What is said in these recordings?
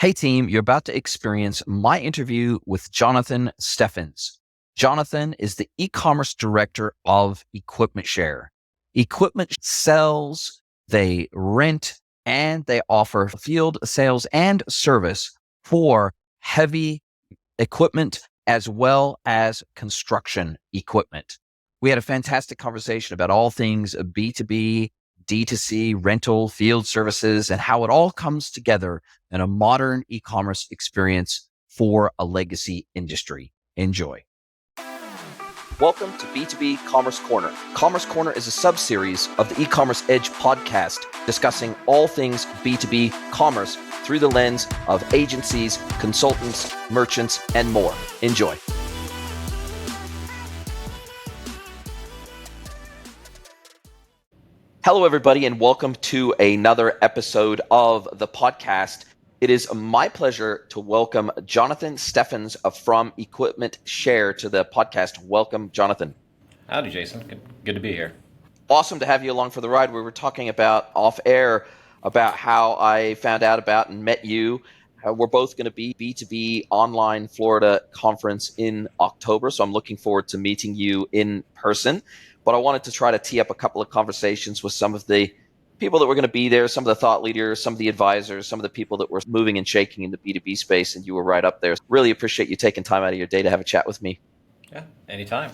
Hey team, you're about to experience my interview with Jonathan Steffens. Jonathan is the e-commerce director of Equipment Share. Equipment sells, they rent, and they offer field sales and service for heavy equipment as well as construction equipment. We had a fantastic conversation about all things B2B, D2C, rental, field services, and how it all comes together in a modern e-commerce experience for a legacy industry. Enjoy. Welcome to B2B Commerce Corner. Commerce Corner is a sub-series of the E-Commerce Edge podcast discussing all things B2B commerce through the lens of agencies, consultants, merchants, and more. Enjoy. Hello, everybody, and welcome to another episode of the podcast. It is my pleasure to welcome Jonathan Steffens from Equipment Share to the podcast. Welcome, Jonathan. Howdy, Jason. Good to be here. Awesome to have you along for the ride. We were talking about off air about how I found out about and met you. We're both going to be B2B Online Florida Conference in October, so I'm looking forward to meeting you in person. But I wanted to try to tee up a couple of conversations with some of the people that were going to be there, some of the thought leaders, some of the advisors, some of the people that were moving and shaking in the B2B space, and you were right up there. Really appreciate you taking time out of your day to have a chat with me. Yeah, anytime.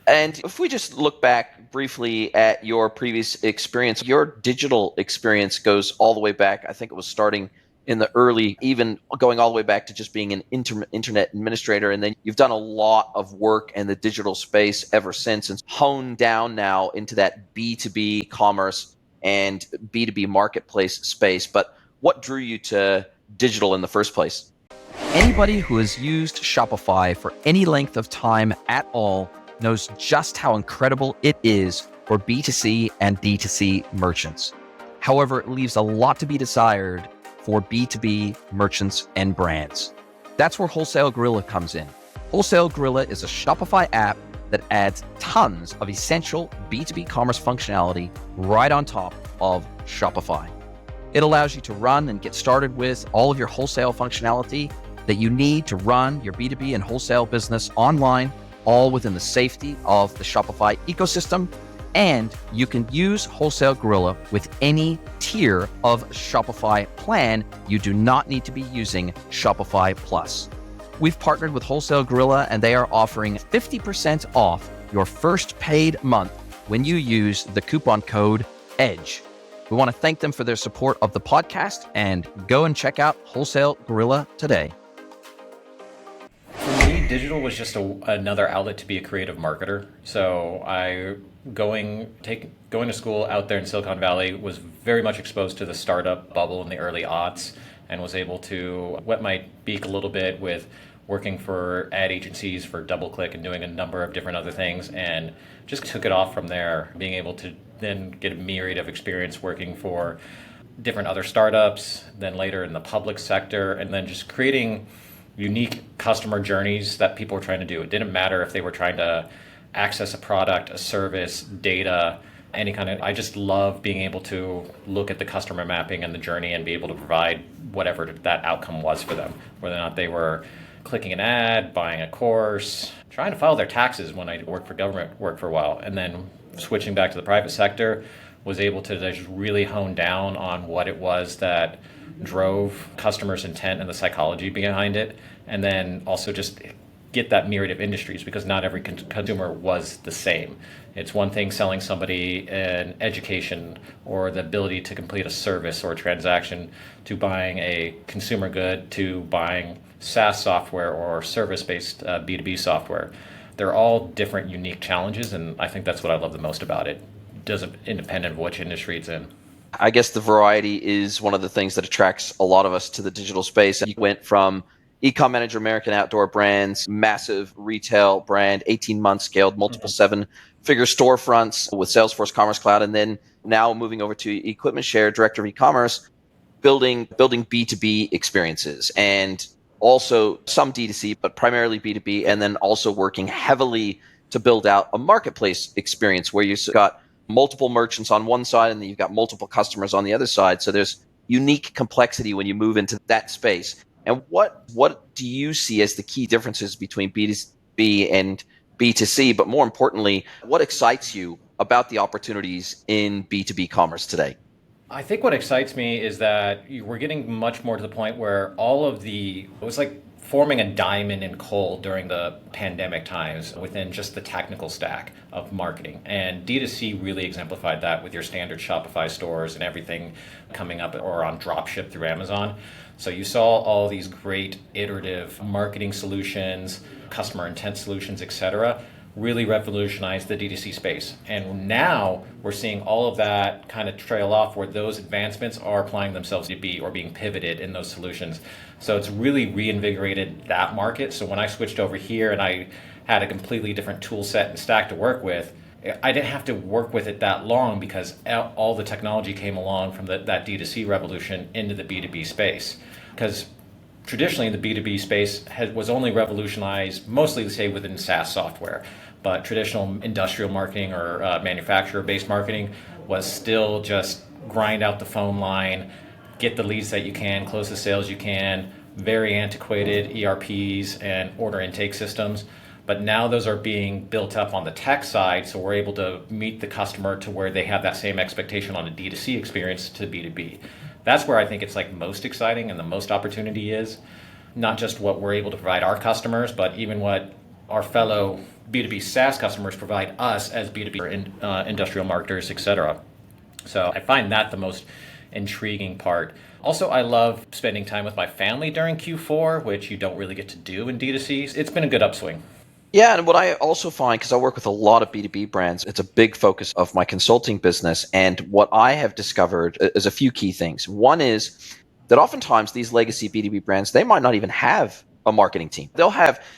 And if we just look back briefly at your previous experience, your digital experience goes all the way back. I think it was starting in the early, even going all the way back to just being an internet administrator. And then you've done a lot of work in the digital space ever since and honed down now into that B2B commerce and B2B marketplace space. But what drew you to digital in the first place? Anybody who has used Shopify for any length of time at all knows just how incredible it is for B2C and D2C merchants. However, it leaves a lot to be desired for B2B merchants and brands. That's where Wholesale Gorilla comes in. Wholesale Gorilla is a Shopify app that adds tons of essential B2B commerce functionality right on top of Shopify. It allows you to run and get started with all of your wholesale functionality that you need to run your B2B and wholesale business online, all within the safety of the Shopify ecosystem. And you can use Wholesale Gorilla with any tier of Shopify plan. You do not need to be using Shopify Plus. We've partnered with Wholesale Gorilla, and they are offering 50% off your first paid month when you use the coupon code EDGE. We want to thank them for their support of the podcast, and go and check out Wholesale Gorilla today. For me, digital was just another outlet to be a creative marketer. So going to school out there in Silicon Valley was very much exposed to the startup bubble in the early aughts, and was able to wet my beak a little bit with working for ad agencies for DoubleClick and doing a number of different other things, and just took it off from there, being able to then get a myriad of experience working for different other startups, then later in the public sector, and then just creating unique customer journeys that people were trying to do. It didn't matter if they were trying to access a product, a service, data, any kind of, I just love being able to look at the customer mapping and the journey and be able to provide whatever that outcome was for them, whether or not they were clicking an ad, buying a course, trying to file their taxes when I worked for government work for a while, and then switching back to the private sector, was able to just really hone down on what it was that drove customers' intent and the psychology behind it, and then also just get that myriad of industries, because not every consumer was the same. It's one thing selling somebody an education or the ability to complete a service or a transaction, to buying a consumer good, to buying SaaS software or service-based B2B software. They're all different, unique challenges, and I think that's what I love the most about it. Doesn't independent of which industry it's in. I guess the variety is one of the things that attracts a lot of us to the digital space. You went from Ecom Manager, American Outdoor Brands, massive retail brand, 18 months scaled, multiple seven-figure storefronts with Salesforce Commerce Cloud, and then now moving over to Equipment Share, Director of E-commerce, building B2B experiences, and also some D2C, but primarily B2B, and then also working heavily to build out a marketplace experience where you've got multiple merchants on one side and then you've got multiple customers on the other side. So there's unique complexity when you move into that space. And what do you see as the key differences between B2B and B2C? But more importantly, what excites you about the opportunities in B2B commerce today? I think what excites me is that we're getting much more to the point where it was like forming a diamond in coal during the pandemic times within just the technical stack of marketing. And D2C really exemplified that with your standard Shopify stores and everything coming up or on dropship through Amazon. So you saw all these great iterative marketing solutions, customer intent solutions, etc., really revolutionized the D2C space. And now we're seeing all of that kind of trail off where those advancements are applying themselves to be or being pivoted in those solutions. So it's really reinvigorated that market. So when I switched over here and I had a completely different tool set and stack to work with, I didn't have to work with it that long because all the technology came along from that D2C revolution into the B2B space. Because traditionally the B2B space was only revolutionized mostly, say, within SaaS software. But traditional industrial marketing or manufacturer-based marketing was still just grind out the phone line, get the leads that you can, close the sales you can, very antiquated ERPs and order intake systems. But now those are being built up on the tech side, so we're able to meet the customer to where they have that same expectation on a D2C experience to B2B. That's where I think it's like most exciting and the most opportunity is, not just what we're able to provide our customers, but even what our fellow B2B SaaS customers provide us as B2B industrial marketers, etc. So I find that the most intriguing part. Also, I love spending time with my family during Q4, which you don't really get to do in D2C. It's been a good upswing. Yeah, and what I also find, because I work with a lot of B2B brands, it's a big focus of my consulting business. And what I have discovered is a few key things. One is that oftentimes these legacy B2B brands, they might not even have a marketing team. They'll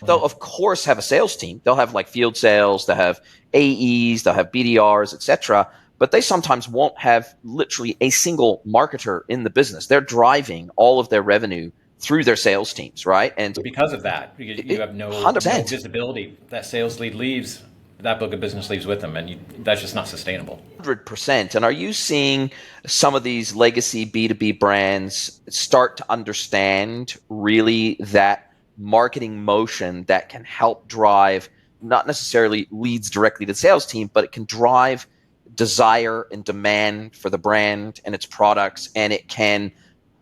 of course have a sales team. They'll have like field sales, they'll have AEs, they'll have BDRs, etc. But they sometimes won't have literally a single marketer in the business. They're driving all of their revenue through their sales teams, right? And Because of that, you have no 100%. visibility. That sales lead leaves, that book of business leaves with them, and that's just not sustainable. 100%. And are you seeing some of these legacy B2B brands start to understand really that marketing motion that can help drive not necessarily leads directly to the sales team, but it can drive desire and demand for the brand and its products, and it can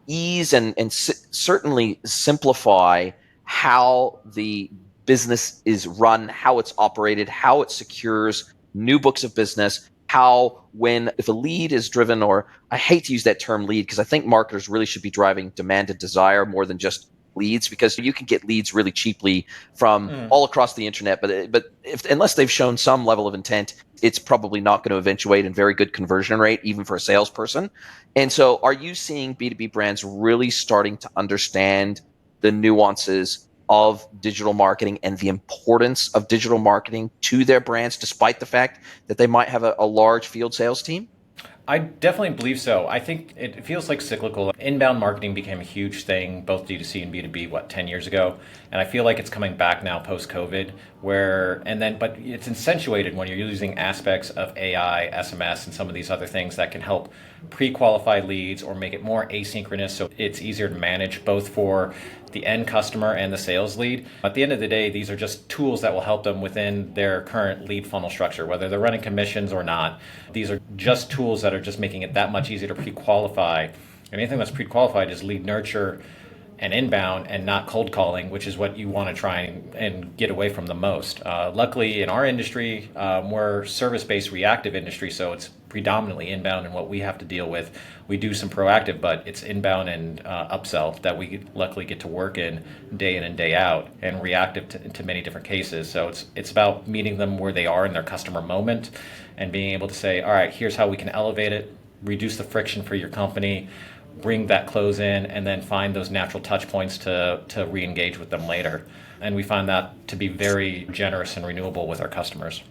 ease and certainly simplify how the business is run, how it's operated, how it secures new books of business, how if a lead is driven, or I hate to use that term lead because I think marketers really should be driving demand and desire more than just leads, because you can get leads really cheaply from all across the internet, but unless they've shown some level of intent, it's probably not going to eventuate in very good conversion rate, even for a salesperson. And so are you seeing B2B brands really starting to understand the nuances of digital marketing and the importance of digital marketing to their brands, despite the fact that they might have a large field sales team? I definitely believe so. I think it feels like cyclical. Inbound marketing became a huge thing, both D2C and B2B, 10 years ago? And I feel like it's coming back now post-COVID, but it's accentuated when you're using aspects of AI, SMS, and some of these other things that can help pre-qualify leads or make it more asynchronous so it's easier to manage both for the end customer and the sales lead. At the end of the day, these are just tools that will help them within their current lead funnel structure, whether they're running commissions or not. These are just tools that are just making it that much easier to pre-qualify. Anything that's pre-qualified is lead nurture and inbound and not cold calling, which is what you want to try and get away from the most. Luckily, in our industry, we're service-based reactive industry, so it's predominantly inbound, and what we have to deal with. We do some proactive, but it's inbound and upsell that we luckily get to work in and day out, and reactive to many different cases. So it's about meeting them where they are in their customer moment and being able to say, all right, here's how we can elevate it, reduce the friction for your company, bring that close in, and then find those natural touch points to re-engage with them later. And we find that to be very generous and renewable with our customers.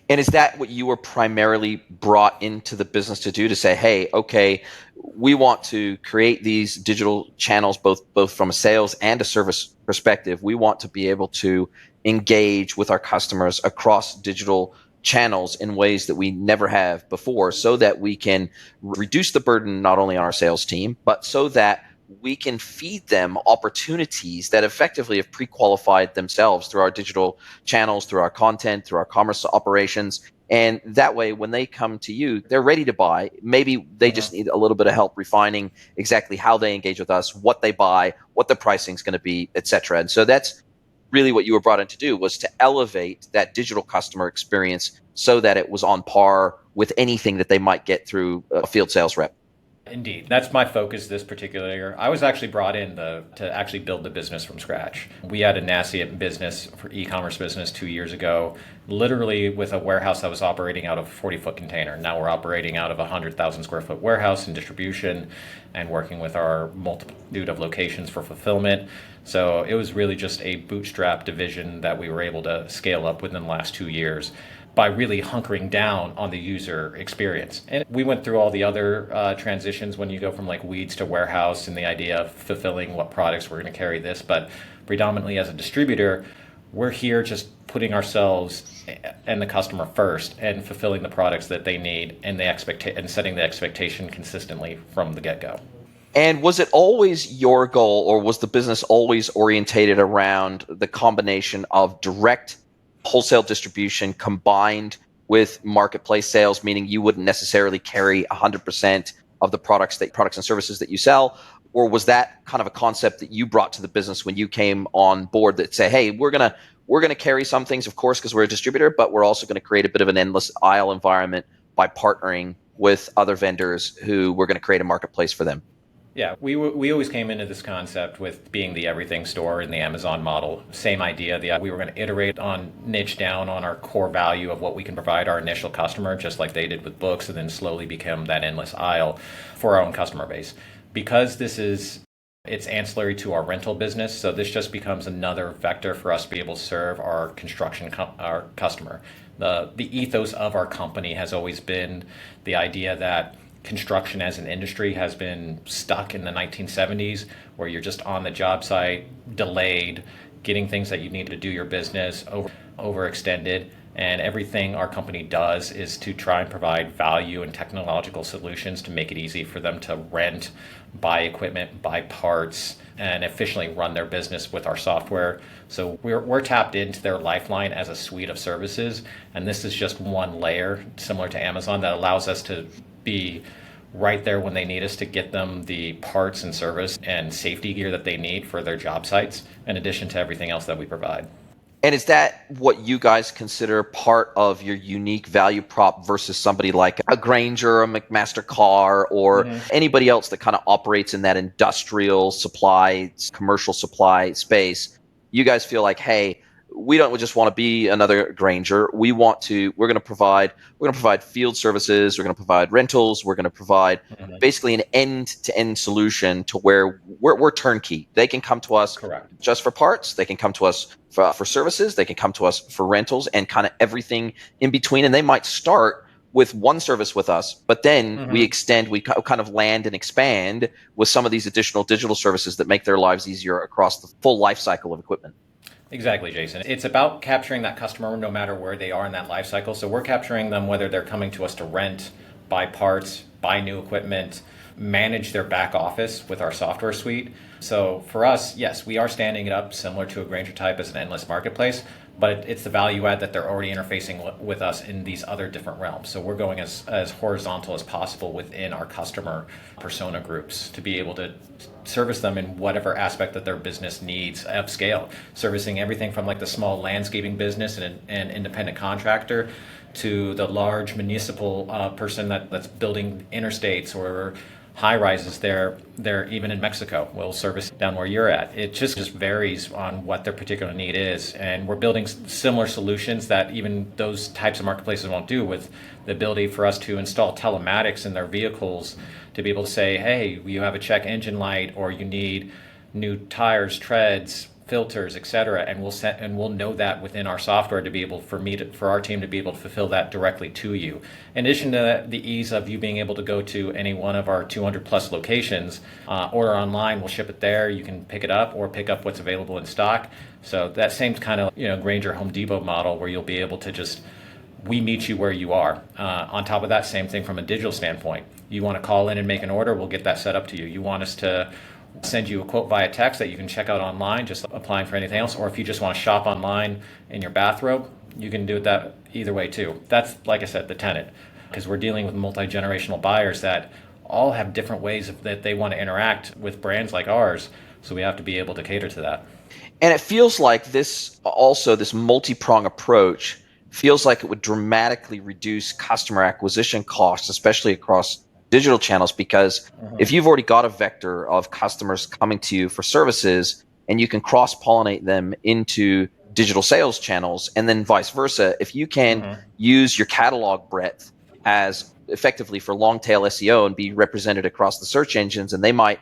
And is that what you were primarily brought into the business to do, to say, hey, okay, we want to create these digital channels, both from a sales and a service perspective. We want to be able to engage with our customers across digital channels in ways that we never have before, so that we can reduce the burden not only on our sales team, but so that we can feed them opportunities that effectively have pre-qualified themselves through our digital channels, through our content, through our commerce operations. And that way, when they come to you, they're ready to buy. Maybe they just need a little bit of help refining exactly how they engage with us, what they buy, what the pricing is going to be, et cetera. And so that's really what you were brought in to do, was to elevate that digital customer experience so that it was on par with anything that they might get through a field sales rep. Indeed. That's my focus this particular year. I was actually brought in to actually build the business from scratch. We had a nascent business for e-commerce business 2 years ago, literally with a warehouse that was operating out of a 40-foot container. Now we're operating out of a 100,000 square foot warehouse and distribution and working with our multitude of locations for fulfillment. So it was really just a bootstrap division that we were able to scale up within the last 2 years by really hunkering down on the user experience. And we went through all the other transitions when you go from like weeds to warehouse and the idea of fulfilling what products we're going to carry this. But predominantly as a distributor, we're here just putting ourselves and the customer first and fulfilling the products that they need and and setting the expectation consistently from the get-go. And was it always your goal, or was the business always orientated around the combination of direct wholesale distribution combined with marketplace sales, meaning you wouldn't necessarily carry 100% of the products and services that you sell? Or was that kind of a concept that you brought to the business when you came on board, that say, hey, we're gonna carry some things, of course, because we're a distributor, but we're also going to create a bit of an endless aisle environment by partnering with other vendors who we're going to create a marketplace for them? Yeah, we always came into this concept with being the everything store in the Amazon model. Same idea. We were going to iterate on, niche down on our core value of what we can provide our initial customer, just like they did with books, and then slowly become that endless aisle for our own customer base. Because it's ancillary to our rental business, so this just becomes another vector for us to be able to serve our our customer. The ethos of our company has always been the idea that construction as an industry has been stuck in the 1970s, where you're just on the job site, delayed, getting things that you need to do your business, overextended. And everything our company does is to try and provide value and technological solutions to make it easy for them to rent, buy equipment, buy parts, and efficiently run their business with our software. So we're tapped into their lifeline as a suite of services. And this is just one layer, similar to Amazon, that allows us to be right there when they need us to get them the parts and service and safety gear that they need for their job sites, in addition to everything else that we provide. And is that what you guys consider part of your unique value prop versus somebody like a Grainger, a McMaster Carr, or anybody else that kind of operates in that industrial supply, commercial supply space? You guys feel like, hey, we don't just want to be another Grainger. We're going to provide field services. We're going to provide rentals. We're going to provide basically an end-to-end solution to where we're turnkey. They can come to us Correct. just for parts. They can come to us for services. They can come to us for rentals and kind of everything in between. And they might start with one service with us, but then we kind of land and expand with some of these additional digital services that make their lives easier across the full life cycle of equipment. Exactly, Jason. It's about capturing that customer no matter where they are in that life cycle. So we're capturing them whether they're coming to us to rent, buy parts, buy new equipment, manage their back office with our software suite. So for us, yes, we are standing it up similar to a Grainger type as an endless marketplace, but it's the value add that they're already interfacing with us in these other different realms. So we're going as horizontal as possible within our customer persona groups to be able to service them in whatever aspect that their business needs of scale, servicing everything from like the small landscaping business and an independent contractor to the large municipal person that's building interstates or high rises. They're even in Mexico. We'll service down where you're at. It just varies on what their particular need is. And we're building similar solutions that even those types of marketplaces won't do, with the ability for us to install telematics in their vehicles to be able to say, hey, you have a check engine light, or you need new tires, treads, filters, etc., and we'll know that within our software to be able for our team to be able to fulfill that directly to you. In addition to the ease of you being able to go to any one of our 200 plus locations, order online, we'll ship it there. You can pick it up or pick up what's available in stock. So that same kind of Grainger Home Depot model, where you'll be able to just we meet you where you are. On top of that, same thing from a digital standpoint. You want to call in and make an order, we'll get that set up to you. You want us to send you a quote via text that you can check out online, just applying for anything else, or if you just want to shop online in your bathrobe, you can do it that either way too. That's, like I said, the tenet, because we're dealing with multi-generational buyers that all have different ways that they want to interact with brands like ours, so we have to be able to cater to that. And it feels like this multi-prong approach feels like it would dramatically reduce customer acquisition costs, especially across digital channels, because if you've already got a vector of customers coming to you for services and you can cross-pollinate them into digital sales channels, and then vice versa, if you can use your catalog breadth as effectively for long tail SEO and be represented across the search engines, and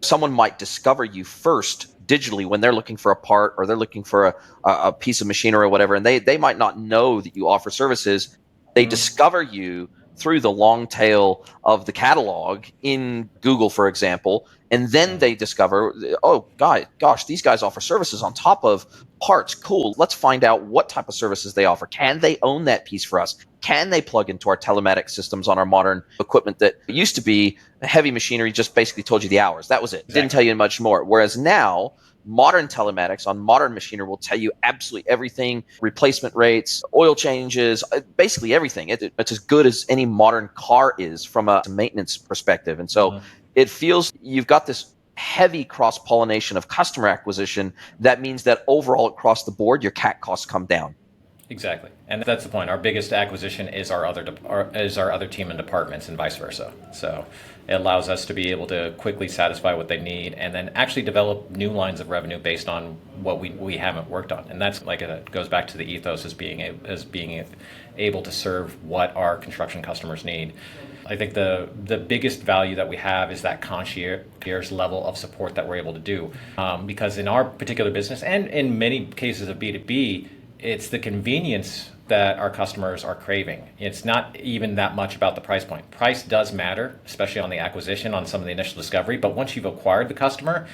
someone might discover you first digitally when they're looking for a part or they're looking for a piece of machinery or whatever, and they might not know that you offer services. They discover you through the long tail of the catalog in Google, for example, and then they discover, oh, gosh, these guys offer services on top of parts. Cool. Let's find out what type of services they offer. Can they own that piece for us? Can they plug into our telematics systems on our modern equipment that used to be heavy machinery, just basically told you the hours? That was it. Exactly. Didn't tell you much more. Whereas now, modern telematics on modern machinery will tell you absolutely everything: replacement rates, oil changes, basically everything. It's as good as any modern car is from a maintenance perspective. And so it feels you've got this heavy cross-pollination of customer acquisition. That means that overall across the board, your CAC costs come down. Exactly, and that's the point. Our biggest acquisition is our other team and departments, and vice versa. So it allows us to be able to quickly satisfy what they need, and then actually develop new lines of revenue based on what we haven't worked on. And that's like it goes back to the ethos as being able to serve what our construction customers need. I think the biggest value that we have is that concierge level of support that we're able to do, because in our particular business, and in many cases of B2B, it's the convenience that our customers are craving. It's not even that much about the price point. Price does matter, especially on the acquisition, on some of the initial discovery, but once you've acquired the customer,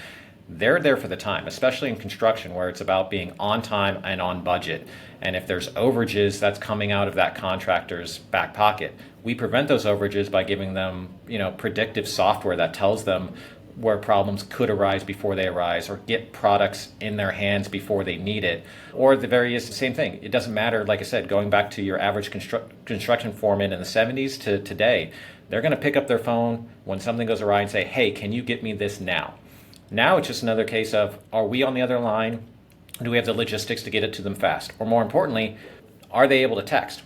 they're there for the time, especially in construction, where it's about being on time and on budget. And if there's overages that's coming out of that contractor's back pocket, we prevent those overages by giving them, predictive software that tells them where problems could arise before they arise, or get products in their hands before they need it, or the same thing. It doesn't matter, like I said, going back to your average construction foreman in the 70s to today, they're going to pick up their phone when something goes awry and say, hey, can you get me this now? Now it's just another case of, are we on the other line? Do we have the logistics to get it to them fast? Or more importantly, are they able to text?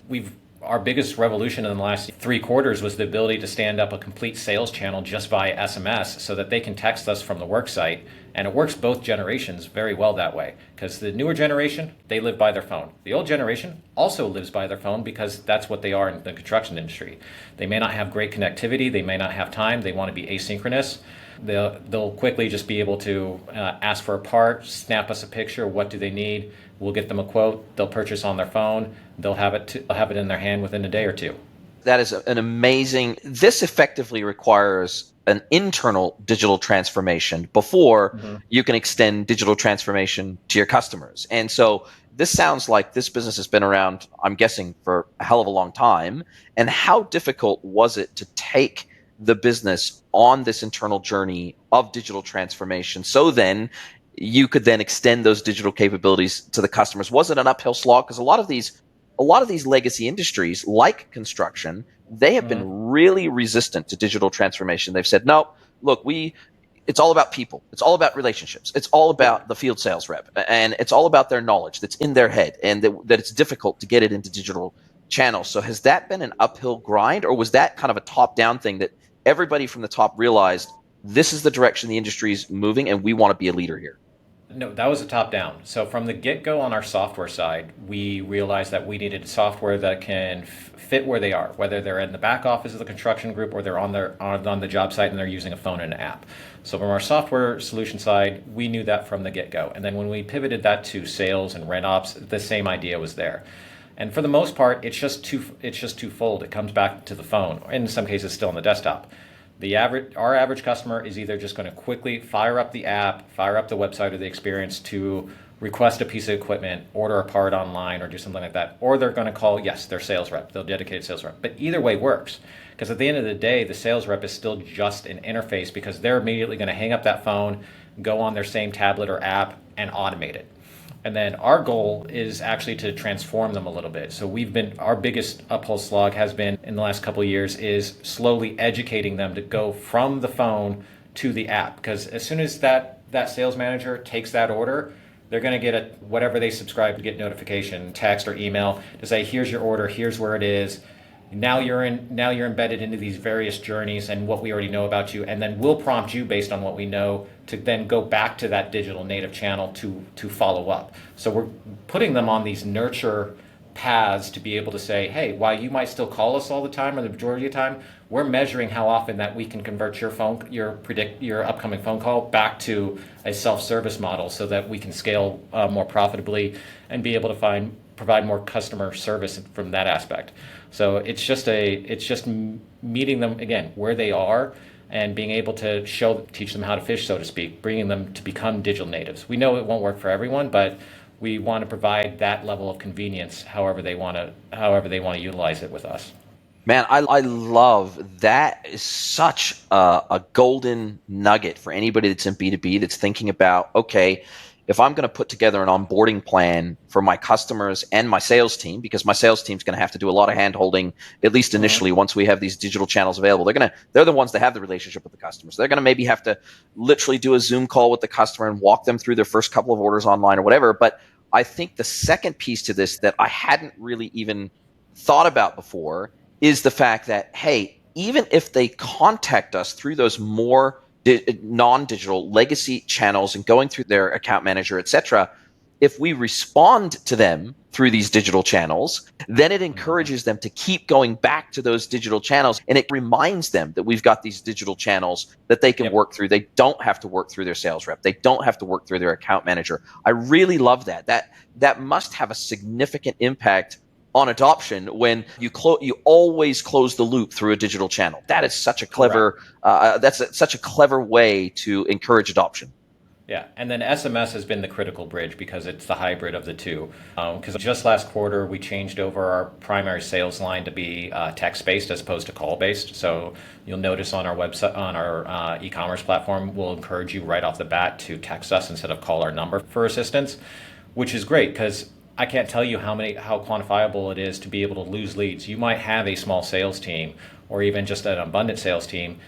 Our biggest revolution in the last 3 quarters was the ability to stand up a complete sales channel just via SMS, so that they can text us from the work site. And it works both generations very well that way, because the newer generation, they live by their phone. The old generation also lives by their phone, because that's what they are in the construction industry. They may not have great connectivity, they may not have time, they want to be asynchronous. They'll quickly just be able to ask for a part, snap us a picture, what do they need, we'll get them a quote, they'll purchase on their phone, they'll have it in their hand within a day or two. That is an amazing. This effectively requires an internal digital transformation before you can extend digital transformation to your customers. And so this sounds like this business has been around, I'm guessing, for a hell of a long time. And how difficult was it to take the business on this internal journey of digital transformation, so then you could then extend those digital capabilities to the customers? Was it an uphill slog? Because a lot of these legacy industries, like construction, they have been really resistant to digital transformation. They've said, no, look, it's all about people. It's all about relationships. It's all about the field sales rep, and it's all about their knowledge that's in their head, and that it's difficult to get it into digital channels. So has that been an uphill grind, or was that kind of a top-down thing that everybody from the top realized this is the direction the industry is moving and we want to be a leader here? No, that was a top-down. So from the get-go on our software side, we realized that we needed software that can fit where they are, whether they're in the back office of the construction group or they're on the job site and they're using a phone and an app. So from our software solution side, we knew that from the get-go. And then when we pivoted that to sales and rent ops, the same idea was there. And for the most part, it's just twofold. It comes back to the phone, in some cases still on the desktop. Our average customer is either just going to quickly fire up the app, fire up the website or the experience to request a piece of equipment, order a part online, or do something like that, or they're going to call, yes, their sales rep, they'll dedicate a sales rep. But either way works, because at the end of the day, the sales rep is still just an interface, because they're immediately going to hang up that phone, go on their same tablet or app, and automate it. And then our goal is actually to transform them a little bit. So our biggest uphill slog has been in the last couple of years is slowly educating them to go from the phone to the app. Because as soon as that sales manager takes that order, they're going to get whatever they subscribe to, get notification, text or email to say, here's your order, here's where it is. Now you're embedded into these various journeys and what we already know about you, and then we'll prompt you based on what we know to then go back to that digital native channel to follow up. So we're putting them on these nurture paths to be able to say, hey, while you might still call us all the time or the majority of the time, we're measuring how often that we can convert your upcoming phone call back to a self-service model so that we can scale more profitably and be able to provide more customer service from that aspect. So it's just meeting them again where they are and being able to teach them how to fish, so to speak, bringing them to become digital natives. We know it won't work for everyone, but we want to provide that level of convenience however they want to utilize it with us. Man, I love that. Is such a golden nugget for anybody that's in B2B that's thinking about, okay, if I'm going to put together an onboarding plan for my customers and my sales team, because my sales team's going to have to do a lot of hand holding, at least initially, once we have these digital channels available. They're the ones that have the relationship with the customers. They're going to maybe have to literally do a Zoom call with the customer and walk them through their first couple of orders online or whatever. But I think the second piece to this that I hadn't really even thought about before is the fact that, hey, even if they contact us through those more non-digital legacy channels and going through their account manager, etc., if we respond to them through these digital channels, then it encourages them to keep going back to those digital channels, and it reminds them that we've got these digital channels that they can work through. They don't have to work through their sales rep. They don't have to work through their account manager. I really love that. That must have a significant impact on adoption when you always close the loop through a digital channel. That is such a clever such a clever way to encourage adoption. Yeah, and then SMS has been the critical bridge because it's the hybrid of the two. Because just last quarter, we changed over our primary sales line to be text-based as opposed to call-based. So you'll notice on our website, on our e-commerce platform, we'll encourage you right off the bat to text us instead of call our number for assistance, which is great because I can't tell you how quantifiable it is to be able to lose leads. You might have a small sales team or even just an abundant sales team,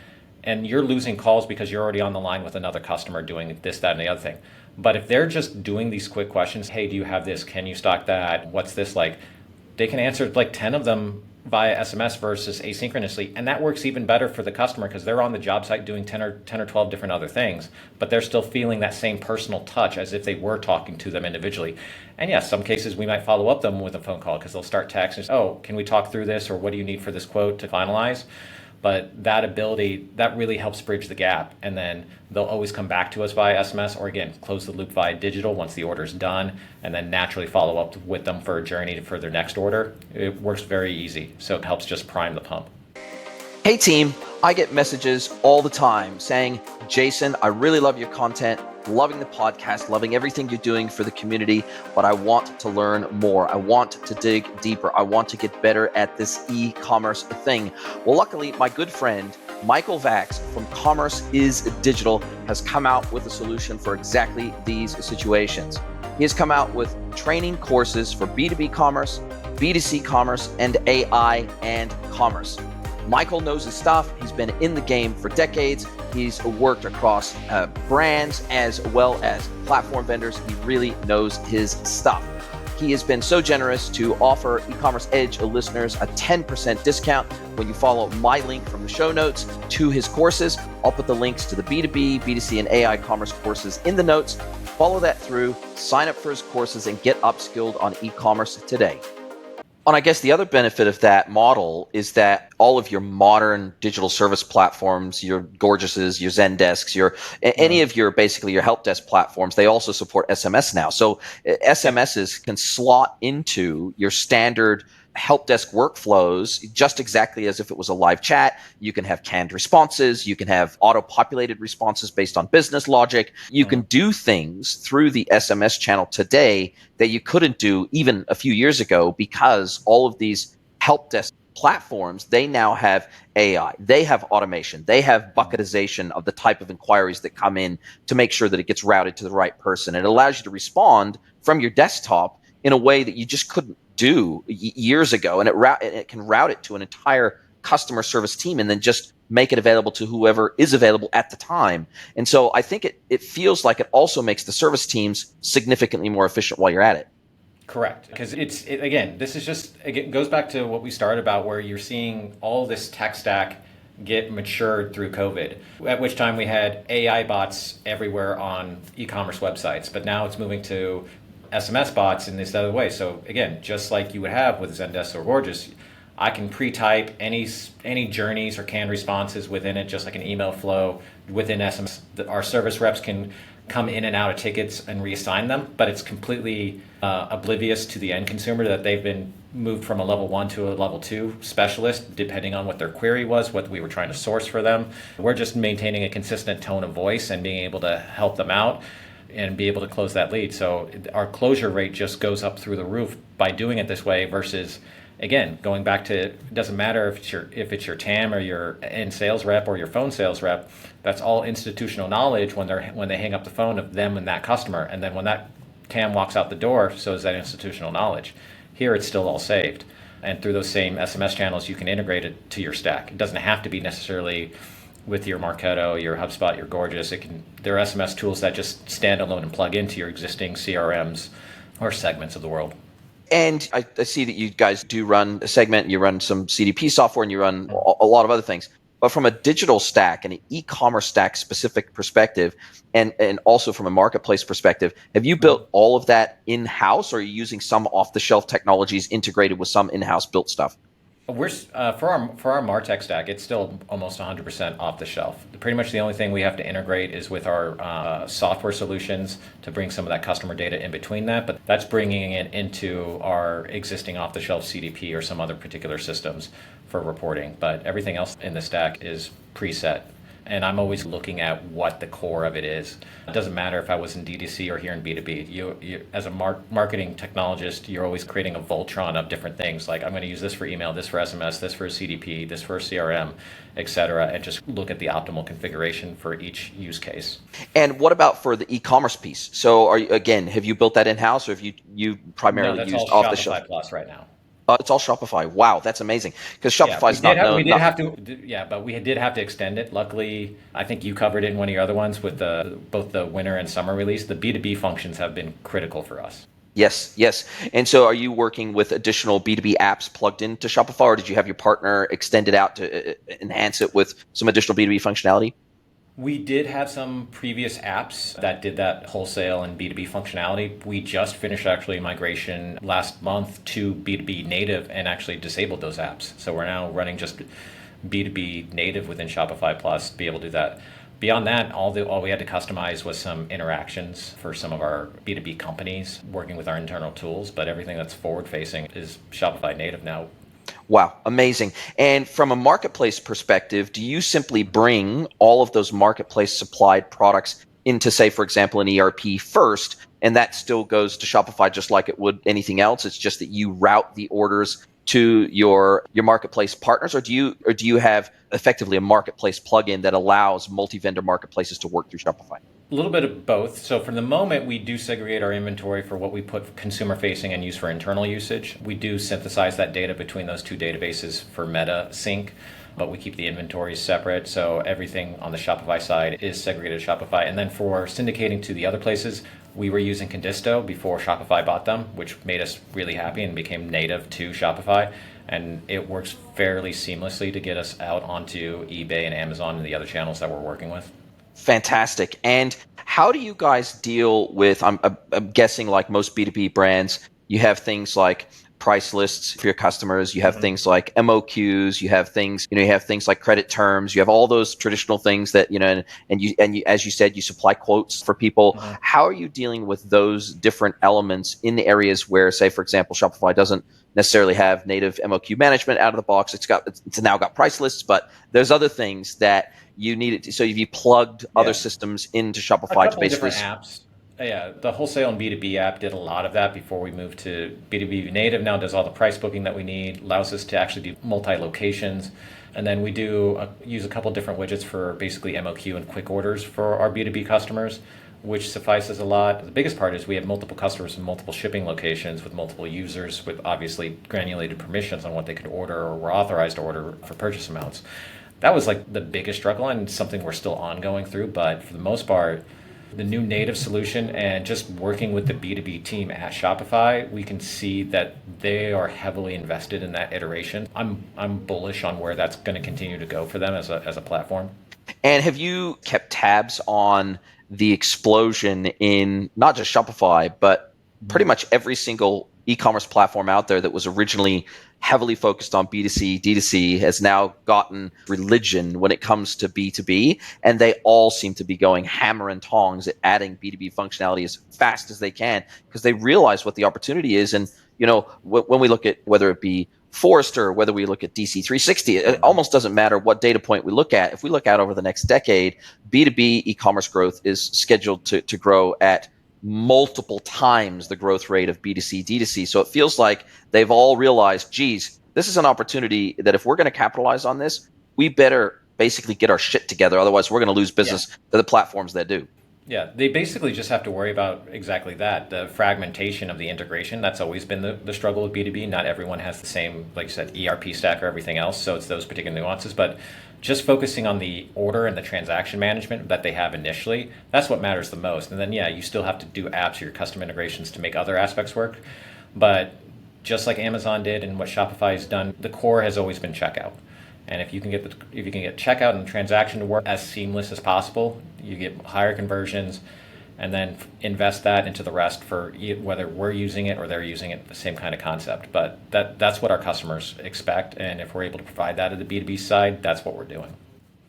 and you're losing calls because you're already on the line with another customer doing this, that, and the other thing. But if they're just doing these quick questions, hey, do you have this? Can you stock that? What's this like? They can answer like 10 of them via SMS versus asynchronously. And that works even better for the customer because they're on the job site doing 10 or 12 different other things, but they're still feeling that same personal touch as if they were talking to them individually. And yes, some cases we might follow up them with a phone call because they'll start texting, oh, can we talk through this? Or what do you need for this quote to finalize? But that ability, that really helps bridge the gap. And then they'll always come back to us via SMS or again, close the loop via digital once the order's done and then naturally follow up with them for a journey for their next order. It works very easy. So it helps just prime the pump. Hey team, I get messages all the time saying, Jason, I really love your content, loving the podcast, loving everything you're doing for the community, but I want to learn more. I want to dig deeper. I want to get better at this e-commerce thing. Well, luckily, my good friend, Michael Vax from Commerce is Digital has come out with a solution for exactly these situations. He has come out with training courses for B2B commerce, B2C commerce, and AI and commerce. Michael knows his stuff. He's been in the game for decades. He's worked across brands as well as platform vendors. He really knows his stuff. He has been so generous to offer eCommerce Edge listeners a 10% discount when you follow my link from the show notes to his courses. I'll put the links to the B2B, B2C, and AI commerce courses in the notes. Follow that through, sign up for his courses, and get upskilled on e-commerce today. And I guess the other benefit of that model is that all of your modern digital service platforms, your Gorgeouses, your Zendesks, any of your basically your help desk platforms, they also support SMS now. So SMSs can slot into your standard help desk workflows just exactly as if it was a live chat. You can have canned responses. You can have auto-populated responses based on business logic. You can do things through the SMS channel today that you couldn't do even a few years ago, because all of these help desk platforms, they now have AI, they have automation, they have bucketization of the type of inquiries that come in to make sure that it gets routed to the right person. It allows you to respond from your desktop in a way that you just couldn't do years ago, and it can route it to an entire customer service team and then just make it available to whoever is available at the time. And so I think it feels like it also makes the service teams significantly more efficient while you're at it. Correct. Because again, this is just, it goes back to what we started about, where you're seeing all this tech stack get matured through COVID, at which time we had AI bots everywhere on e-commerce websites, but now it's moving to SMS bots in this other way. So again, just like you would have with Zendesk or Gorgeous, I can pre-type any journeys or canned responses within it, just like an email flow within SMS. Our service reps can come in and out of tickets and reassign them, but it's completely oblivious to the end consumer that they've been moved from a level 1 to a level 2 specialist, depending on what their query was, what we were trying to source for them. We're just maintaining a consistent tone of voice and being able to help them out and be able to close that lead. So our closure rate just goes up through the roof by doing it this way, versus, again, going back to, it doesn't matter if it's your TAM or your end sales rep or your phone sales rep. That's all institutional knowledge when they hang up the phone of them and that customer. And then when that TAM walks out the door, so is that institutional knowledge. Here it's still all saved. And through those same SMS channels, you can integrate it to your stack. It doesn't have to be necessarily with your Marketo, your HubSpot, your Gorgeous. There are SMS tools that just stand alone and plug into your existing CRMs or segments of the world. And I see that you guys do run a Segment, you run some CDP software, and you run a lot of other things. But from a digital stack and an e-commerce stack specific perspective, and also from a marketplace perspective, have you built all of that in-house, or are you using some off-the-shelf technologies integrated with some in-house built stuff? We're for our MarTech stack, it's still almost 100% off the shelf. Pretty much the only thing we have to integrate is with our software solutions to bring some of that customer data in between that, but that's bringing it into our existing off-the-shelf CDP or some other particular systems for reporting. But everything else in the stack is preset. And I'm always looking at what the core of it is. It doesn't matter if I was in DTC or here in B2B. You as a marketing technologist, you're always creating a Voltron of different things. Like, I'm going to use this for email, this for SMS, this for CDP, this for CRM, et cetera, and just look at the optimal configuration for each use case. And what about for the e-commerce piece? So have you built that in-house, or have you primarily No, that's used all off-the-shelf? Shopify Plus right now. It's all Shopify. Wow, that's amazing. Because Shopify's not known. But we did have to extend it. Luckily, I think you covered it in one of your other ones with both the winter and summer release. The B2B functions have been critical for us. Yes. And so are you working with additional B2B apps plugged into Shopify, or did you have your partner extend it out to enhance it with some additional B2B functionality? We did have some previous apps that did that wholesale and B2B functionality. We just finished actually migration last month to B2B native and actually disabled those apps. So we're now running just B2B native within Shopify Plus to be able to do that. Beyond that, all we had to customize was some interactions for some of our B2B companies working with our internal tools, but everything that's forward-facing is Shopify native now. Wow, amazing. And from a marketplace perspective, do you simply bring all of those marketplace supplied products into, say, for example, an ERP first, and that still goes to Shopify just like it would anything else? It's just that you route the orders to your marketplace partners, or do you have effectively a marketplace plugin that allows multi-vendor marketplaces to work through Shopify? A little bit of both. So for the moment, we do segregate our inventory for what we put consumer facing and use for internal usage. We do synthesize that data between those two databases for meta sync, but we keep the inventories separate. So everything on the Shopify side is segregated to Shopify. And then for syndicating to the other places, we were using Condisto before Shopify bought them, which made us really happy and became native to Shopify. And it works fairly seamlessly to get us out onto eBay and Amazon and the other channels that we're working with. Fantastic. And how do you guys deal with, I'm guessing like most B2B brands, you have things like price lists for your customers, you have things like MOQs, you have things like credit terms, you have all those traditional things that, and you, as you said, you supply quotes for people. How are you dealing with those different elements in the areas where, say, for example, Shopify doesn't necessarily have native MOQ management out of the box. It's now got price lists, but there's other things that you needed to. So if you plugged other Yeah. systems into A Shopify to couple of basically, different apps. Yeah, the wholesale and B2B app did a lot of that before we moved to B2B native. Now does all the price booking that we need, allows us to actually do multi-locations. And then we use a couple different widgets for basically MOQ and quick orders for our B2B customers, which suffices a lot. The biggest part is we have multiple customers in multiple shipping locations with multiple users with obviously granulated permissions on what they could order or were authorized to order for purchase amounts. That was like the biggest struggle and something we're still ongoing through. But for the most part, the new native solution and just working with the B2B team at Shopify, we can see that they are heavily invested in that iteration. I'm bullish on where that's going to continue to go for them as a platform. and have you kept tabs on the explosion in not just Shopify, but pretty much every single e-commerce platform out there that was originally heavily focused on B2C, D2C has now gotten religion when it comes to B2B, and they all seem to be going hammer and tongs at adding B2B functionality as fast as they can because they realize what the opportunity is. And when we look at whether it be Forrester, whether we look at DC360, it almost doesn't matter what data point we look at. If we look out over the next decade, B2B e-commerce growth is scheduled to grow at multiple times the growth rate of B2C, D2C. So it feels like they've all realized, geez, this is an opportunity that if we're going to capitalize on this, we better basically get our shit together. Otherwise, we're going to lose business to the platforms that do. Yeah, they basically just have to worry about exactly that, the fragmentation of the integration. That's always been the struggle with B2B. Not everyone has the same, like you said, ERP stack or everything else, so it's those particular nuances. But just focusing on the order and the transaction management that they have initially, that's what matters the most. And then, yeah, you still have to do apps or your custom integrations to make other aspects work. But just like Amazon did and what Shopify has done, the core has always been checkout. And if you can get checkout and transaction to work as seamless as possible, you get higher conversions, and then invest that into the rest for whether we're using it or they're using it, the same kind of concept. But that's what our customers expect, and if we're able to provide that at the B2B side, that's what we're doing.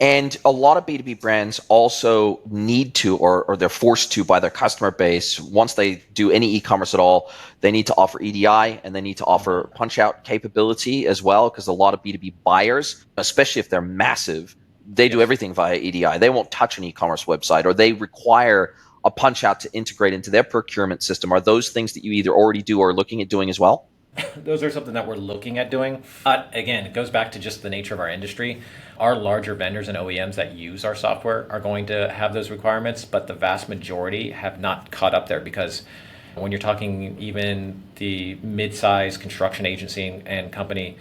And a lot of B2B brands also need to, or they're forced to by their customer base, once they do any e-commerce at all, they need to offer EDI and they need to offer punch out capability as well, because a lot of B2B buyers, especially if they're massive, they do everything via EDI. They won't touch an e-commerce website, or they require a punch out to integrate into their procurement system. Are those things that you either already do or are looking at doing as well? Those are something that we're looking at doing. Again, it goes back to just the nature of our industry. Our larger vendors and OEMs that use our software are going to have those requirements, but the vast majority have not caught up there, because when you're talking even the mid-size construction agency and company,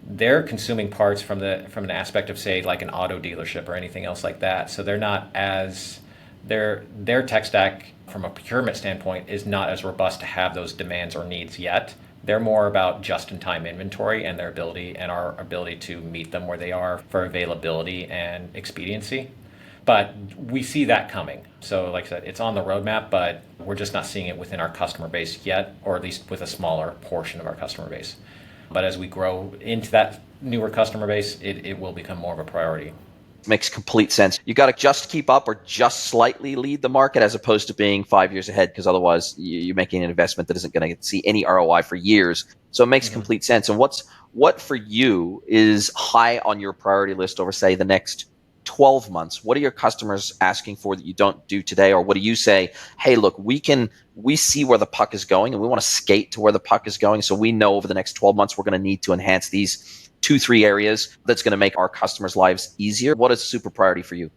they're consuming parts from an aspect of, say, like an auto dealership or anything else like that. So they're not as their tech stack from a procurement standpoint is not as robust to have those demands or needs yet. They're more about just-in-time inventory and their ability and our ability to meet them where they are for availability and expediency. But we see that coming. So like I said, it's on the roadmap, but we're just not seeing it within our customer base yet, or at least with a smaller portion of our customer base. But as we grow into that newer customer base, it will become more of a priority. Makes complete sense. You got to just keep up or just slightly lead the market as opposed to being 5 years ahead, because otherwise you're making an investment that isn't going to see any ROI for years. So it makes complete sense. And what for you is high on your priority list over, say, the next 12 months? What are your customers asking for that you don't do today? Or what do you say, hey, look, we see where the puck is going and we want to skate to where the puck is going. So we know over the next 12 months, we're going to need to enhance these 2-3 areas that's going to make our customers' lives easier. What is super priority for you?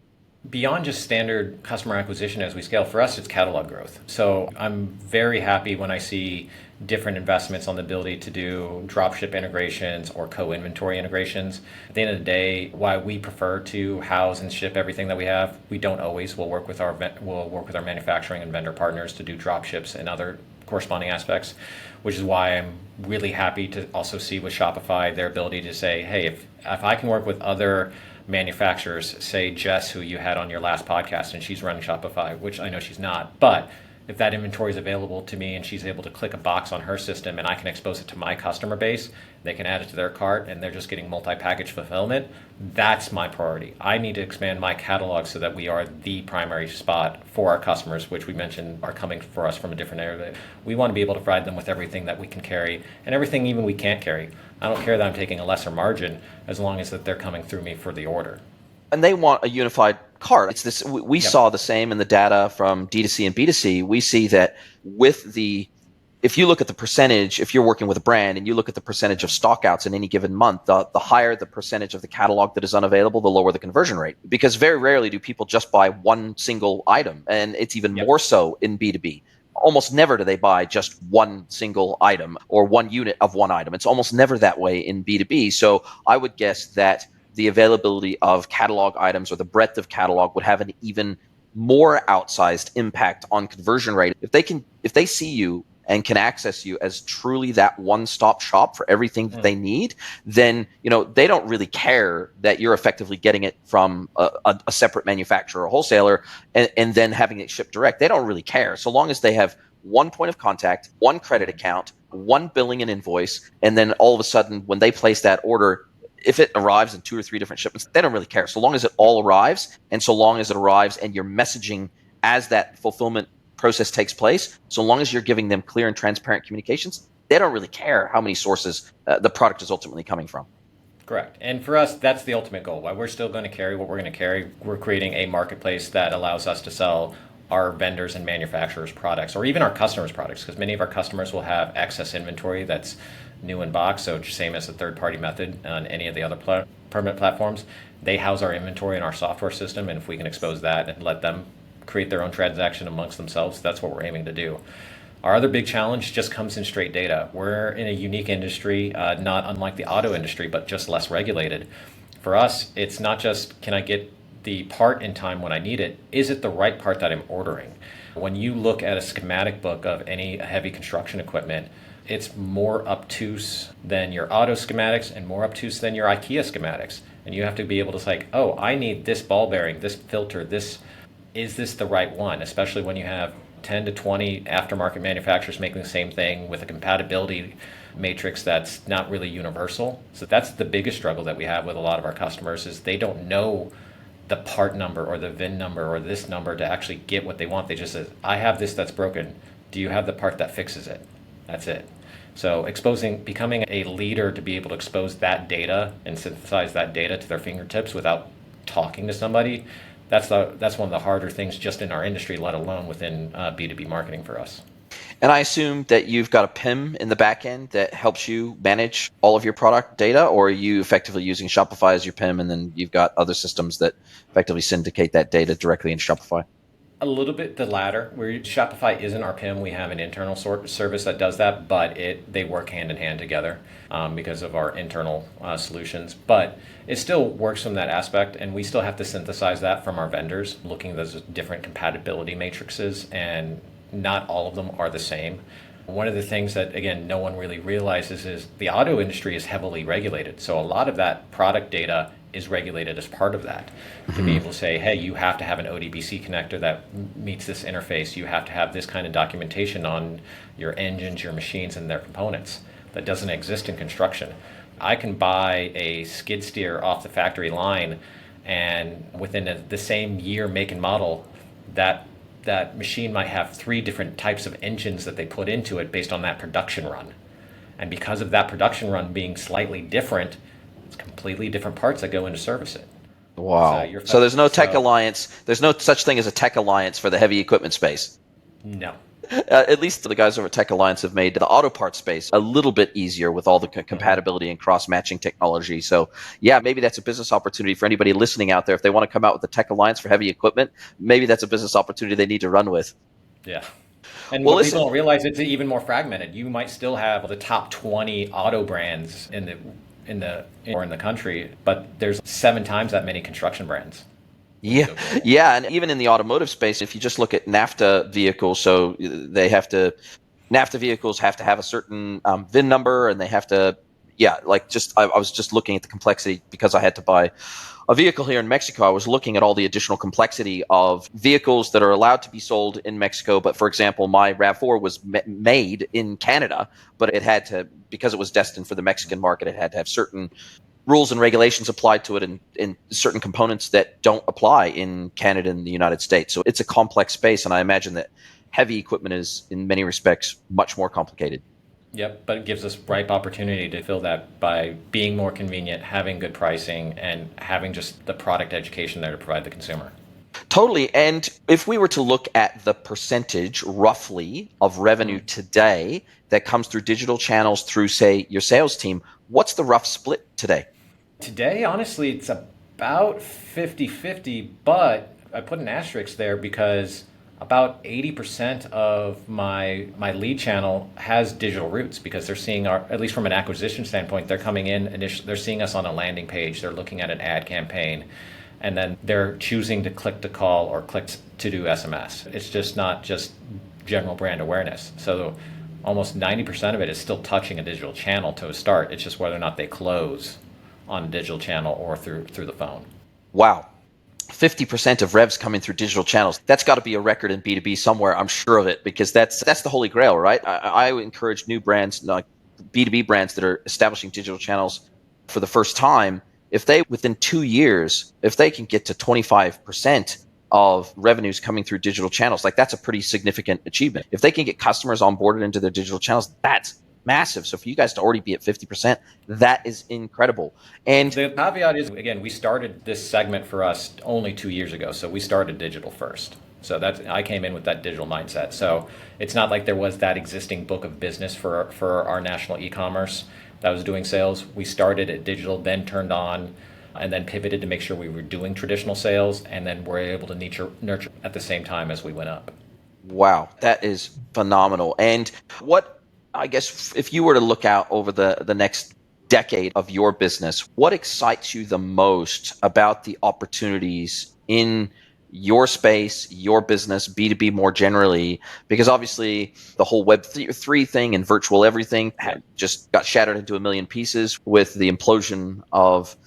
Beyond just standard customer acquisition as we scale, for us, it's catalog growth. So I'm very happy when I see different investments on the ability to do dropship integrations or co-inventory integrations. At the end of the day, why we prefer to house and ship everything that we have, we don't always. We'll work with our manufacturing and vendor partners to do dropships and other corresponding aspects, which is why I'm really happy to also see with Shopify their ability to say, hey, if I can work with other manufacturers, say Jess, who you had on your last podcast, and she's running Shopify, which I know she's not, but if that inventory is available to me and she's able to click a box on her system and I can expose it to my customer base, they can add it to their cart and they're just getting multi-package fulfillment, that's my priority. I need to expand my catalog so that we are the primary spot for our customers, which we mentioned are coming for us from a different area. We want to be able to provide them with everything that we can carry and everything even we can't carry. I don't care that I'm taking a lesser margin as long as that they're coming through me for the order. And they want a unified cart. It's this. We Yep. saw the same in the data from D2C and B2C. We see that if you look at the percentage, if you're working with a brand and you look at the percentage of stockouts in any given month, the higher the percentage of the catalog that is unavailable, the lower the conversion rate. Because very rarely do people just buy one single item, and it's even more so in B2B. Almost never do they buy just one single item or one unit of one item. It's almost never that way in B2B. So I would guess that the availability of catalog items or the breadth of catalog would have an even more outsized impact on conversion rate. If they see you and can access you as truly that one-stop shop for everything that they need, then they don't really care that you're effectively getting it from a separate manufacturer or wholesaler and then having it shipped direct. They don't really care so long as they have one point of contact, one credit account, one billing and invoice, and then all of a sudden when they place that order, if it arrives in 2 or 3 different shipments, they don't really care. So long as it all arrives, and so long as it arrives and you're messaging as that fulfillment process takes place, so long as you're giving them clear and transparent communications, they don't really care how many sources the product is ultimately coming from. Correct. And for us, that's the ultimate goal. While we're still going to carry what we're going to carry, we're creating a marketplace that allows us to sell our vendors and manufacturers' products, or even our customers' products, because many of our customers will have excess inventory that's new in box, so same as the third-party method on any of the other permanent platforms. They house our inventory in our software system, and if we can expose that and let them create their own transaction amongst themselves, that's what we're aiming to do. Our other big challenge just comes in straight data. We're in a unique industry, not unlike the auto industry, but just less regulated. For us, it's not just, can I get the part in time when I need it? Is it the right part that I'm ordering? When you look at a schematic book of any heavy construction equipment, it's more obtuse than your auto schematics and more obtuse than your IKEA schematics. And you have to be able to say, oh, I need this ball bearing, this filter, is this the right one? Especially when you have 10 to 20 aftermarket manufacturers making the same thing with a compatibility matrix that's not really universal. So that's the biggest struggle that we have with a lot of our customers is they don't know the part number or the VIN number or this number to actually get what they want. They just say, I have this that's broken. Do you have the part that fixes it? That's it. So becoming a leader to be able to expose that data and synthesize that data to their fingertips without talking to somebody, that's one of the harder things just in our industry, let alone within B2B marketing for us. And I assume that you've got a PIM in the back end that helps you manage all of your product data, or are you effectively using Shopify as your PIM and then you've got other systems that effectively syndicate that data directly in Shopify? A little bit the latter. Where Shopify isn't our PIM, we have an internal service that does that, but they work hand in hand together because of our internal solutions. But it still works from that aspect, and we still have to synthesize that from our vendors, looking at those different compatibility matrices, and not all of them are the same. One of the things that, again, no one really realizes is the auto industry is heavily regulated. So a lot of that product data is regulated as part of that. To be able to say, hey, you have to have an ODBC connector that meets this interface. You have to have this kind of documentation on your engines, your machines, and their components. That doesn't exist in construction. I can buy a skid steer off the factory line, and within the same year, make, and model, that machine might have 3 different types of engines that they put into it based on that production run. And because of that production run being slightly different, it's completely different parts that go into service it. Wow. So there's no tech alliance. There's no such thing as a tech alliance for the heavy equipment space. No. At least the guys over at Tech Alliance have made the auto parts space a little bit easier with all the compatibility and cross-matching technology. So, yeah, maybe that's a business opportunity for anybody listening out there. If they want to come out with the Tech Alliance for heavy equipment, maybe that's a business opportunity they need to run with. Yeah. And what people don't realize, it's even more fragmented. You might still have the top 20 auto brands in the country, but there's 7 times that many construction brands. Yeah, and even in the automotive space, if you just look at NAFTA vehicles, so NAFTA vehicles have to have a certain VIN number, and they have to, yeah, like just I was just looking at the complexity because I had to buy a vehicle here in Mexico. I was looking at all the additional complexity of vehicles that are allowed to be sold in Mexico. But for example, my RAV4 was made in Canada, but it had to, because it was destined for the Mexican market, it had to have certain rules and regulations applied to it, and certain components that don't apply in Canada and the United States. So it's a complex space, and I imagine that heavy equipment is, in many respects, much more complicated. Yep, but it gives us ripe opportunity to fill that by being more convenient, having good pricing, and having just the product education there to provide the consumer. Totally. And if we were to look at the percentage roughly of revenue Mm. today that comes through digital channels through, say, your sales team, what's the rough split today? Today, honestly, it's about 50-50, but I put an asterisk there because about 80% of my lead channel has digital roots because they're seeing our, at least from an acquisition standpoint, they're coming in initially, they're seeing us on a landing page, they're looking at an ad campaign, and then they're choosing to click to call or click to do SMS. It's just not just general brand awareness. So almost 90% of it is still touching a digital channel to a start. It's just whether or not they close on a digital channel or through the phone. Wow. 50% of revs coming through digital channels. That's got to be a record in B2B somewhere. I'm sure of it, because that's the holy grail, right? I encourage new brands, like B2B brands that are establishing digital channels for the first time. If they, within 2 years, if they can get to 25% of revenues coming through digital channels, like that's a pretty significant achievement. If they can get customers onboarded into their digital channels, that's massive. So for you guys to already be at 50%, that is incredible. And The caveat is, again, we started this segment for us only 2 years ago, so we started digital first. So that's, I came in with that digital mindset. So it's not like there was that existing book of business for our national e-commerce that was doing sales. We started at digital, then turned on, and then pivoted to make sure we were doing traditional sales, and then were able to nurture at the same time as we went up. wow, that is phenomenal. And what, I guess, if you were to look out over the next decade of your business, what excites you the most about the opportunities in your space, your business, B2B more generally? Because obviously the whole Web3 thing and virtual everything Yeah. had just got shattered into a million pieces with the implosion of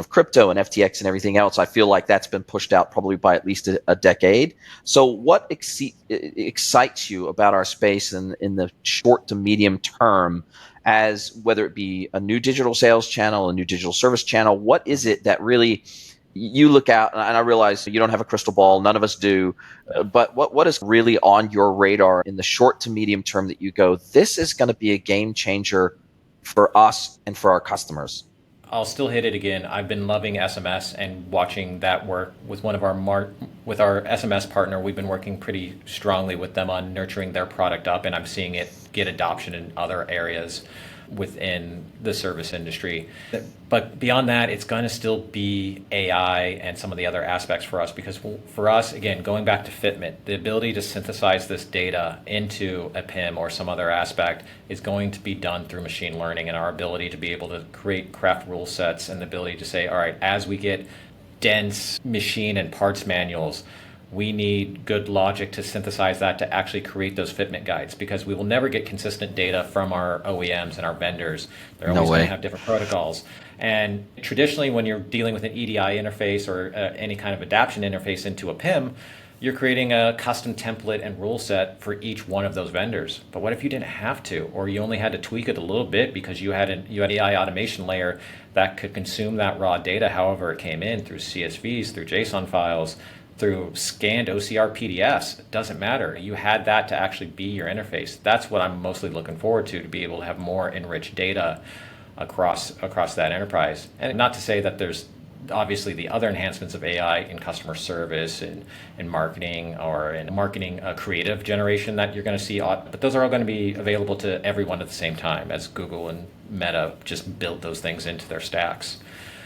crypto and FTX and everything else. I feel like that's been pushed out probably by at least a decade. So what excites you about our space in the short to medium term, as whether it be a new digital sales channel, a new digital service channel? What is it that really you look out, and I realize you don't have a crystal ball, none of us do, No. but what is really on your radar in the short to medium term that you go, this is going to be a game changer for us and for our customers? I'll still hit it again. I've been loving SMS and watching that work with one of our with our SMS partner. We've been working pretty strongly with them on nurturing their product up, and I'm seeing it get adoption in other areas within the service industry. But beyond that, it's going to still be AI and some of the other aspects for us, because for us, again, going back to fitment, the ability to synthesize this data into a PIM or some other aspect is going to be done through machine learning, and our ability to be able to craft rule sets and the ability to say, all right, as we get dense machine and parts manuals, we need good logic to synthesize that to actually create those fitment guides, because we will never get consistent data from our OEMs and our vendors. They're No always going to way. have different protocols. And traditionally, when you're dealing with an EDI interface or any kind of adaption interface into a PIM, you're creating a custom template and rule set for each one of those vendors. But what if you didn't have to, or you only had to tweak it a little bit because you had an AI automation layer that could consume that raw data however it came in, through CSVs, through JSON files, through scanned OCR PDFs? It doesn't matter. You had that to actually be your interface. That's what I'm mostly looking forward to be able to have more enriched data across that enterprise. And not to say that there's obviously the other enhancements of AI in customer service and in marketing, or in marketing creative generation that you're going to see, but those are all going to be available to everyone at the same time, as Google and Meta just built those things into their stacks.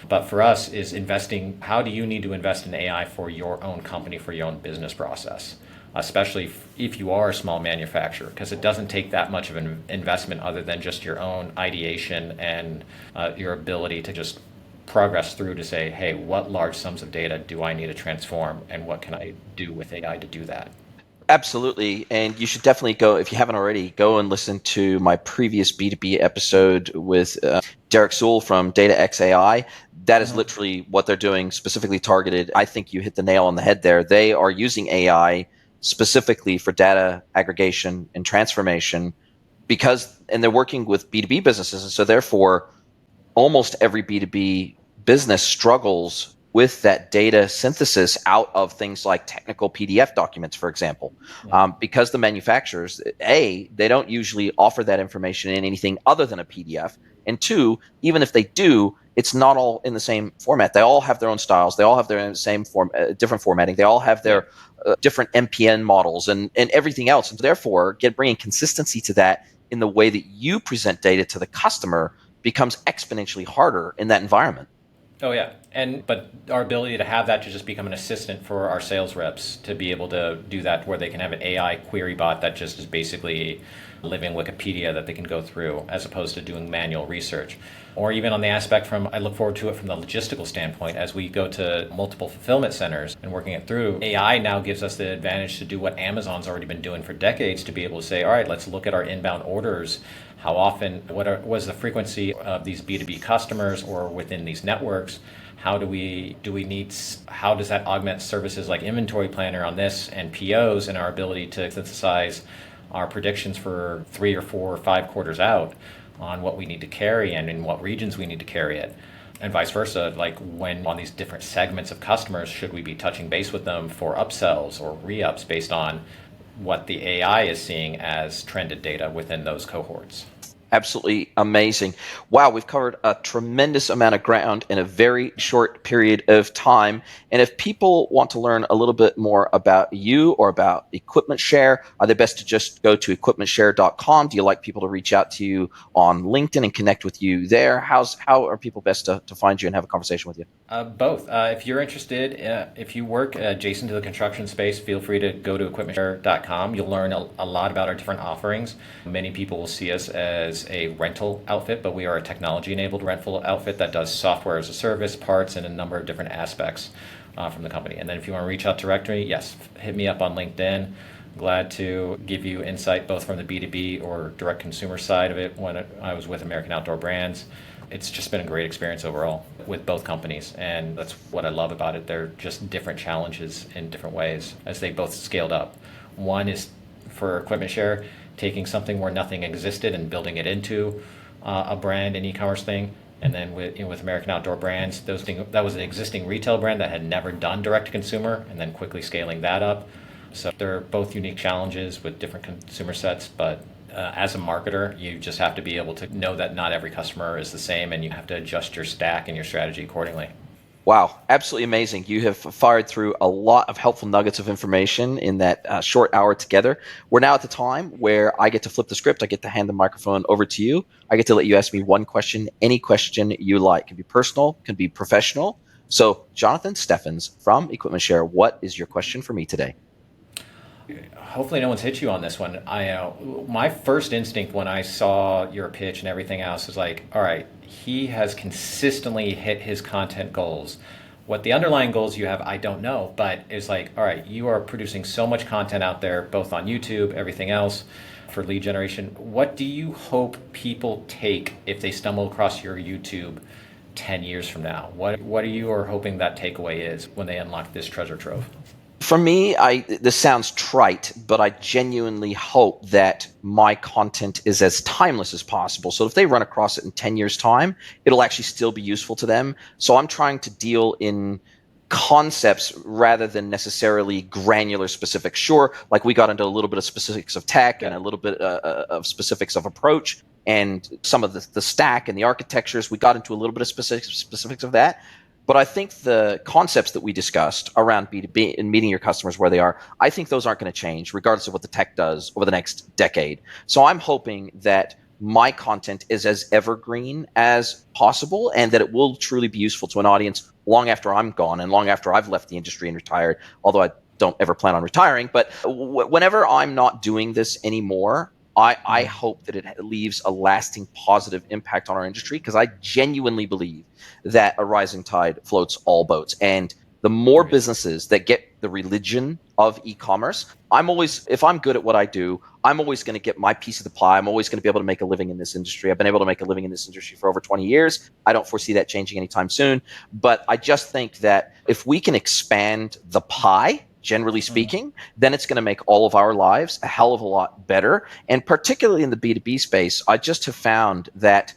But for us is investing, how do you need to invest in AI for your own company, for your own business process? Especially if you are a small manufacturer, because it doesn't take that much of an investment other than just your own ideation and your ability to just progress through to say, hey, what large sums of data do I need to transform, and what can I do with AI to do that? Absolutely. And you should definitely go, if you haven't already, go and listen to my previous B2B episode with Derek Sewell from Data XAI. That is Mhm. literally what they're doing, specifically targeted. I think you hit the nail on the head there. They are using AI specifically for data aggregation and transformation and they're working with B2B businesses. And so therefore, almost every B2B business struggles with that data synthesis out of things like technical PDF documents, for example, Yeah. because the manufacturers, they don't usually offer that information in anything other than a PDF. And two, even if they do, it's not all in the same format. They all have their own styles. They all have their own same different formatting. They all have Yeah. their different MPN models and everything else. And therefore, bringing consistency to that in the way that you present data to the customer becomes exponentially harder in that environment. Oh yeah, and but our ability to have that to just become an assistant for our sales reps to be able to do that, where they can have an AI query bot that just is basically living Wikipedia that they can go through, as opposed to doing manual research. Or even on the aspect from, I look forward to it from the logistical standpoint as we go to multiple fulfillment centers and working it through. AI now gives us the advantage to do what Amazon's already been doing for decades, to be able to say, all right, let's look at our inbound orders. How often, was the frequency of these B2B customers or within these networks? How how does that augment services like inventory planner on this and POs and our ability to synthesize our predictions for 3 or 4 or 5 quarters out on what we need to carry and in what regions we need to carry it? And vice versa, like when on these different segments of customers, should we be touching base with them for upsells or re-ups based on what the AI is seeing as trended data within those cohorts? Absolutely amazing. Wow, we've covered a tremendous amount of ground in a very short period of time. And if people want to learn a little bit more about you or about Equipment Share, are they best to just go to equipmentshare.com? Do you like people to reach out to you on LinkedIn and connect with you there? How are people best to find you and have a conversation with you? Both. If you're interested, if you work adjacent to the construction space, feel free to go to equipmentshare.com. You'll learn a lot about our different offerings. Many people will see us as a rental outfit, but we are a technology-enabled rental outfit that does software as a service, parts, and a number of different aspects from the company. And then if you want to reach out directly, yes, hit me up on LinkedIn. Glad to give you insight both from the B2B or direct consumer side of it when I was with American Outdoor Brands. It's just been a great experience overall with both companies, and that's what I love about it. They're just different challenges in different ways as they both scaled up. One is for Equipment Share, taking something where nothing existed and building it into a brand, an e-commerce thing. And then with American Outdoor Brands, that was an existing retail brand that had never done direct to consumer, and then quickly scaling that up. So they're both unique challenges with different consumer sets, but as a marketer, you just have to be able to know that not every customer is the same, and you have to adjust your stack and your strategy accordingly. Wow, absolutely amazing. You have fired through a lot of helpful nuggets of information in that short hour together. We're now at the time where I get to flip the script. I get to hand the microphone over to you. I get to let you ask me one question, any question you like. It can be personal, can be professional. So, Jonathan Steffens from Equipment Share, what is your question for me today? Hopefully, no one's hit you on this one. My first instinct when I saw your pitch and everything else was like, all right, he has consistently hit his content goals. What the underlying goals you have, I don't know, but it's like, all right, you are producing so much content out there, both on YouTube, everything else, for lead generation. What do you hope people take if they stumble across your YouTube 10 years from now? What are you are hoping that takeaway is when they unlock this treasure trove? For me, this sounds trite, but I genuinely hope that my content is as timeless as possible. So if they run across it in 10 years' time, it'll actually still be useful to them. So I'm trying to deal in concepts rather than necessarily granular specifics. Sure, like we got into a little bit of specifics of tech and Yeah. a little bit of specifics of approach and some of the stack and the architectures. We got into a little bit of specifics of that. But I think the concepts that we discussed around B2B and meeting your customers where they are, I think those aren't going to change regardless of what the tech does over the next decade. So I'm hoping that my content is as evergreen as possible and that it will truly be useful to an audience long after I'm gone and long after I've left the industry and retired, although I don't ever plan on retiring. But whenever I'm not doing this anymore, I Mhm. hope that it leaves a lasting positive impact on our industry because I genuinely believe that a rising tide floats all boats. And The more Agreed. businesses that get the religion of e-commerce, if I'm good at what I do, I'm always going to get my piece of the pie. I'm always going to be able to make a living in this industry. I've been able to make a living in this industry for over 20 years. I don't foresee that changing anytime soon. But I just think that if we can expand the pie, generally Mhm. speaking, then it's going to make all of our lives a hell of a lot better. And particularly in the B2B space, I just have found that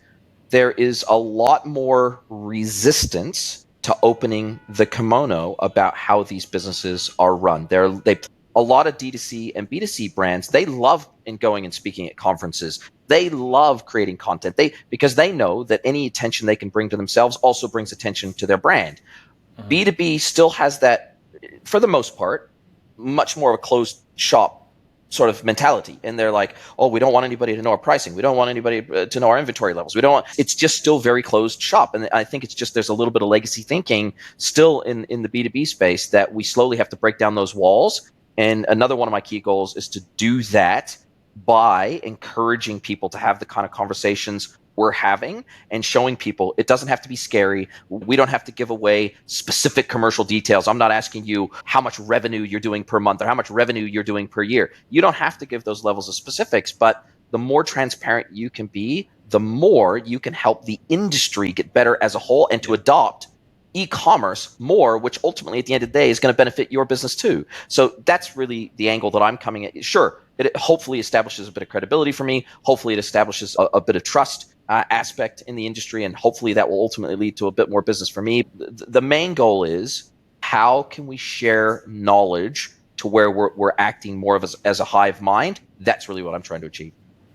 there is a lot more resistance to opening the kimono about how these businesses are run. They a lot of D2C and B2C brands, they love in going and speaking at conferences. They love creating content. Because they know that any attention they can bring to themselves also brings attention to their brand. Mhm. B2B still has that, for the most part, much more of a closed shop sort of mentality. And they're like, oh, we don't want anybody to know our pricing. We don't want anybody to know our inventory levels. We don't want, it's just still very closed shop. And I think it's just, there's a little bit of legacy thinking still in the B2B space that we slowly have to break down those walls. And another one of my key goals is to do that by encouraging people to have the kind of conversations we're having and showing people it doesn't have to be scary. We don't have to give away specific commercial details. I'm not asking you how much revenue you're doing per month or how much revenue you're doing per year. You don't have to give those levels of specifics, but the more transparent you can be, the more you can help the industry get better as a whole and to Yeah. adopt e-commerce more, which ultimately at the end of the day is going to benefit your business too. So that's really the angle that I'm coming at. Sure, it hopefully establishes a bit of credibility for me. Hopefully it establishes a bit of trust aspect in the industry, and hopefully that will ultimately lead to a bit more business for me. The main goal is how can we share knowledge to where we're acting more of as a hive mind. That's really what I'm trying to achieve.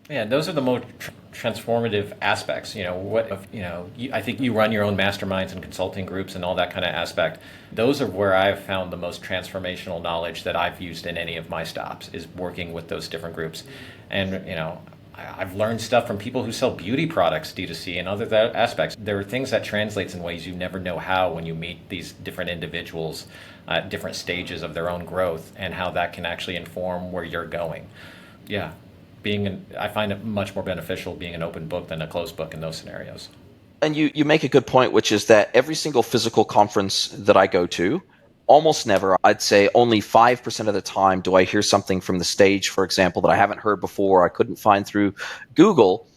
Yeah, those are the most transformative aspects. I think you run your own masterminds and consulting groups and all that kind of aspect. Those are where I've found the most transformational knowledge that I've used in any of my stops is working with those different groups. And, I've learned stuff from people who sell beauty products, D2C, and other aspects. There are things that translates in ways you never know how when you meet these different individuals at different stages of their own growth and how that can actually inform where you're going. Yeah, I find it much more beneficial being an open book than a closed book in those scenarios. And you make a good point, which is that every single physical conference that I go to, almost never, I'd say only 5% of the time do I hear something from the stage, for example, that I haven't heard before, I couldn't find through Google.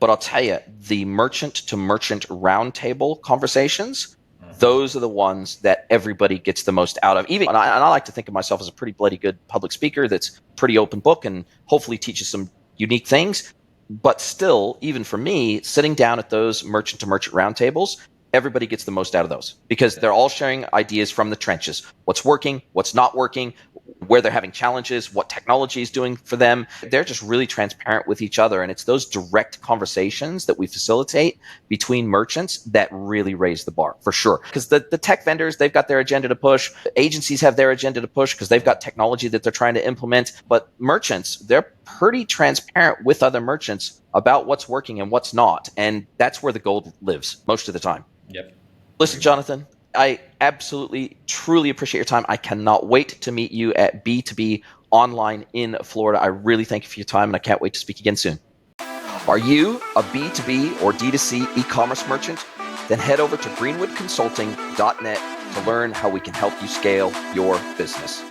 But I'll tell you, the merchant to merchant roundtable conversations, Hmm. those are the ones that everybody gets the most out of. And I like to think of myself as a pretty bloody good public speaker that's pretty open book and hopefully teaches some unique things. But still, even for me, sitting down at those merchant to merchant roundtables, everybody gets the most out of those because they're all sharing ideas from the trenches. What's working, what's not working, where they're having challenges, what technology is doing for them. They're just really transparent with each other. And it's those direct conversations that we facilitate between merchants that really raise the bar for sure. Because the tech vendors, they've got their agenda to push. Agencies have their agenda to push because they've got technology that they're trying to implement. But merchants, they're pretty transparent with other merchants about what's working and what's not. And that's where the gold lives most of the time. Yep. Listen, Agreed. Jonathan, I absolutely, truly appreciate your time. I cannot wait to meet you at B2B Online in Florida. I really thank you for your time, and I can't wait to speak again soon. Are you a B2B or D2C e-commerce merchant? Then head over to greenwoodconsulting.net to learn how we can help you scale your business.